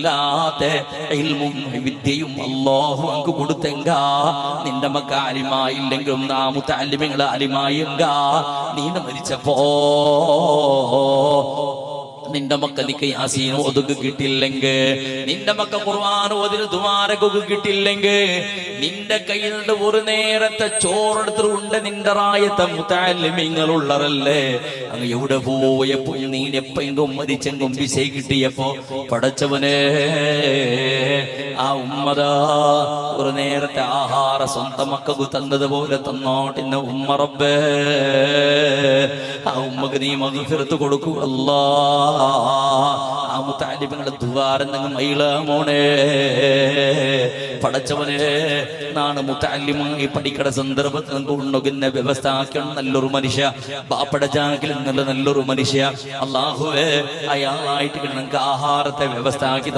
ഇല്ലാത്ത ഇൽമും വിദ്യയും അല്ലാഹു അങ്ക് കൊടുത്തെങ്ക നിന്റെ മക്ക അലിമായില്ലെങ്കിലും നാ മുതഅല്ലിമീങ്ങൾ അലിമായെങ്ക നീ മരിച്ചപ്പോ നിന്റെ മക്കൾക്ക് യാസീൻ ഓതുക കിട്ടില്ലെങ്കിൽ, നിന്റെ മക്ക ഖുർആൻ ഓതിന് ദുആരകൊക്കെ കിട്ടില്ലെങ്കിൽ, നിന്റെ കയ്യിൽ ഒരു നേരത്തെ ചോറെടുത്തുണ്ട് നിന്റെ റായത്തെ മുതഅല്ലിമീങ്ങളുള്ളറല്ലേ അങ്ങ് എവിടെ പോയപ്പോ നീ എപ്പെങ്കും മരിച്ചെങ്കും വിസ കിട്ടിയപ്പോ പടച്ചവനെ ആ ഉമ്മതാ ഒരു നേരത്തെ ആഹാര സ്വന്തം മക്കൾക്ക് തന്നതുപോലെ തന്നോട്ടിന്ന ഉമ്മ റബ്ബേ, ആ ഉമ്മക്ക് നീ മഗ്ഫിറത്ത് കൊടുക്കൂ അല്ലാ. ആ മുതഅല്ലിമീങ്ങളുടെ ദുആരെന്നങ്ങ് മൈല മോനെ പടച്ചവനെ നാണ് മുതഅല്ലിമായി പഠിക്കണ സന്ദർഭത്തിൽ നമുക്ക് ഉണ്ണുകുന്ന വ്യവസ്ഥ ആക്കണം. നല്ലൊരു മനുഷ്യ ബാപ്പട ജാങ്കിൽ നല്ലൊരു മനുഷ്യ അല്ലാഹുവേ അയാളായിട്ട് നമുക്ക് ആഹാരത്തെ വ്യവസ്ഥ ആക്കി